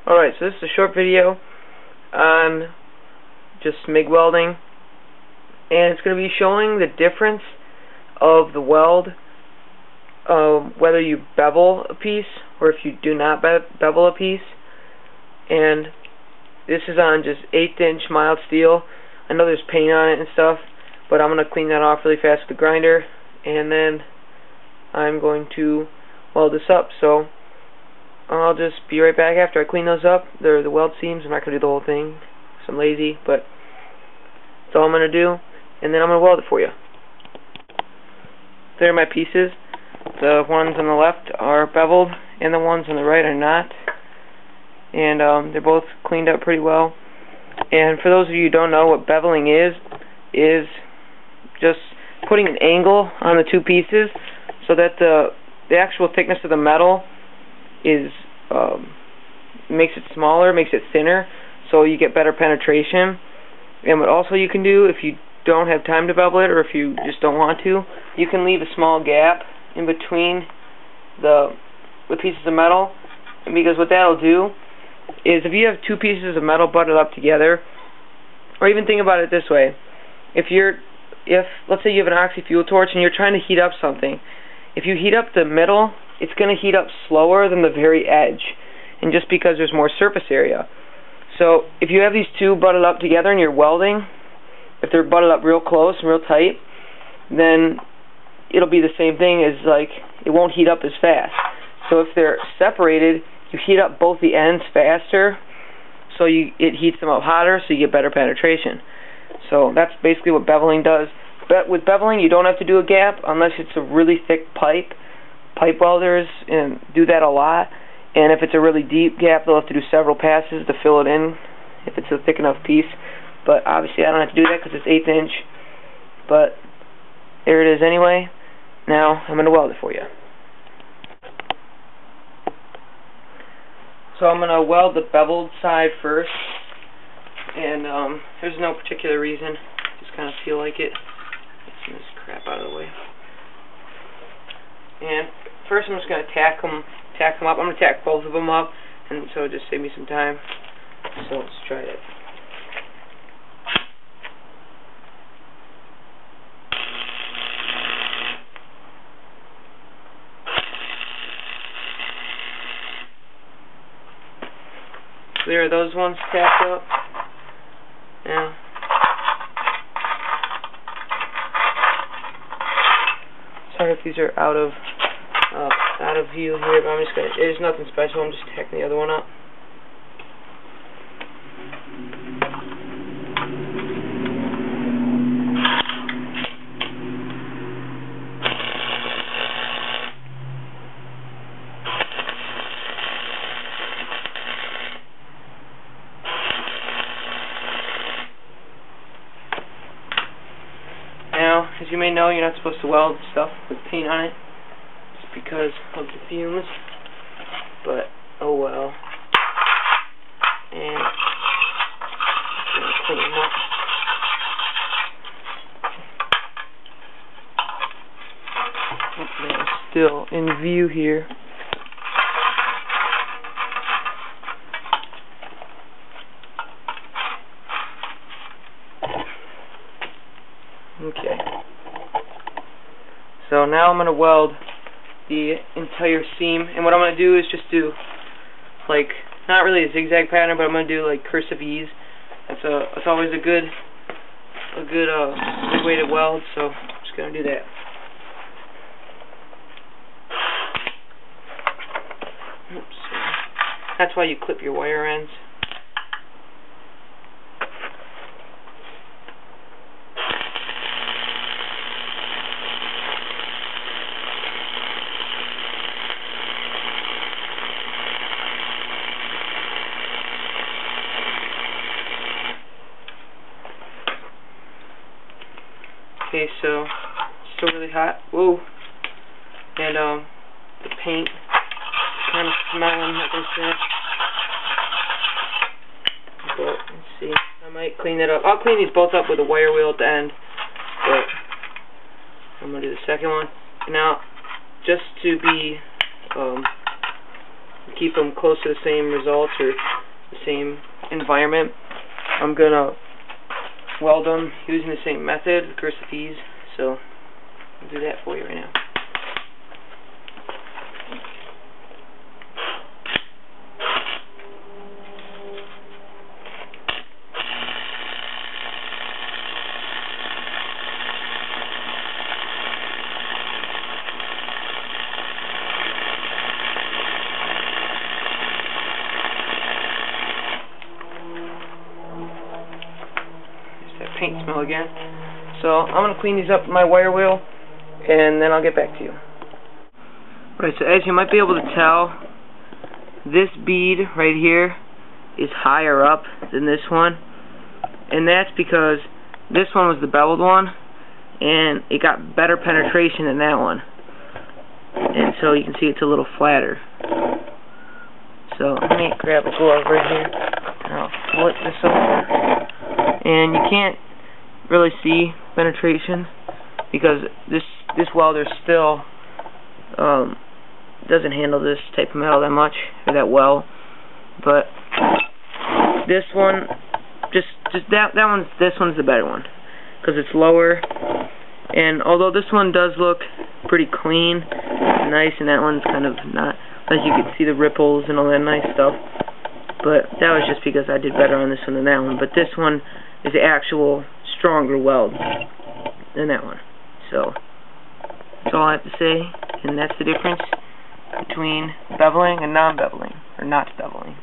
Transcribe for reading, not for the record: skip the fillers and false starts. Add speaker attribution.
Speaker 1: Alright, so this is a short video on just MIG welding, and it's going to be showing the difference of the weld, whether you bevel a piece or if you do not bevel a piece. And this is on just 1/8" mild steel. I know there's paint on it and stuff, but I'm going to clean that off really fast with the grinder, and then I'm going to weld this up. So I'll just be right back after I clean those up. They're the weld seams. I'm not going to do the whole thing because I'm lazy, but that's all I'm going to do, and then I'm going to weld it for you. There are my pieces. The ones on the left are beveled, and the ones on the right are not. And they're both cleaned up pretty well. And for those of you who don't know what beveling is just putting an angle on the two pieces so that the actual thickness of the metal is makes it smaller, makes it thinner, so you get better penetration. And what also you can do, if you don't have time to bevel it, or if you just don't want to, you can leave a small gap in between the pieces of metal. And because what that'll do is, if you have two pieces of metal butted up together, or even think about it this way, if let's say you have an oxy fuel torch and you're trying to heat up something, if you heat up the middle, it's going to heat up slower than the very edge, and just because there's more surface area. So if you have these two butted up together and you're welding, if they're butted up real close and real tight, then it'll be the same thing as, like, it won't heat up as fast. So if they're separated, you heat up both the ends faster, so it heats them up hotter, so you get better penetration. So that's basically what beveling does. But with beveling, you don't have to do a gap unless it's a really thick pipe. Pipe welders do that a lot, and if it's a really deep gap, they'll have to do several passes to fill it in if it's a thick enough piece. But obviously I don't have to do that because it's 1/8". But there it is anyway. Now I'm going to weld it for you. So I'm going to weld the beveled side first, and there's no particular reason, just kind of feel like it. Get some of this crap out of the way. And first I'm just going to tack them up. I'm going to tack both of them up, and so just save me some time. So let's try it. So there are those ones tacked up. Now, sorry if these are out of view here, but I'm just gonna. There's nothing special. I'm just tacking the other one up. Now, as you may know, you're not supposed to weld stuff with paint on it, just because of the fumes, but oh well. And I'm going to clean them up. Hopefully I'm still in view here. Okay. So now I'm going to weld the entire seam, and what I'm going to do is just do, like, not really a zigzag pattern, but I'm going to do like cursive E's. That's always a good way to weld. So I'm just going to do that. Oops. That's why you clip your wire ends. Okay, so it's still really hot. Whoa. And the paint is kind of smelling, like I said. But let's see. I might clean that up. I'll clean these both up with a wire wheel at the end. But I'm gonna do the second one. Now, just to be keep them close to the same results, or the same environment, I'm gonna weld them using the same method, recursive ease. So I'll do that for you right now. Paint smell again. So I'm going to clean these up with my wire wheel, and then I'll get back to you. Alright, so as you might be able to tell, this bead right here is higher up than this one, and that's because this one was the beveled one, and it got better penetration than that one, and so you can see it's a little flatter. So let me grab a glove right here, and I'll flip this over, and you can't really see penetration because this welder still doesn't handle this type of metal that much or that well, but this one, this one's the better one because it's lower, and although this one does look pretty clean and nice, and that one's kind of not, as you can see the ripples and all that nice stuff, but that was just because I did better on this one than that one. But this one is the actual stronger weld than that one. So that's all I have to say, and that's the difference between beveling and non-beveling, or not beveling.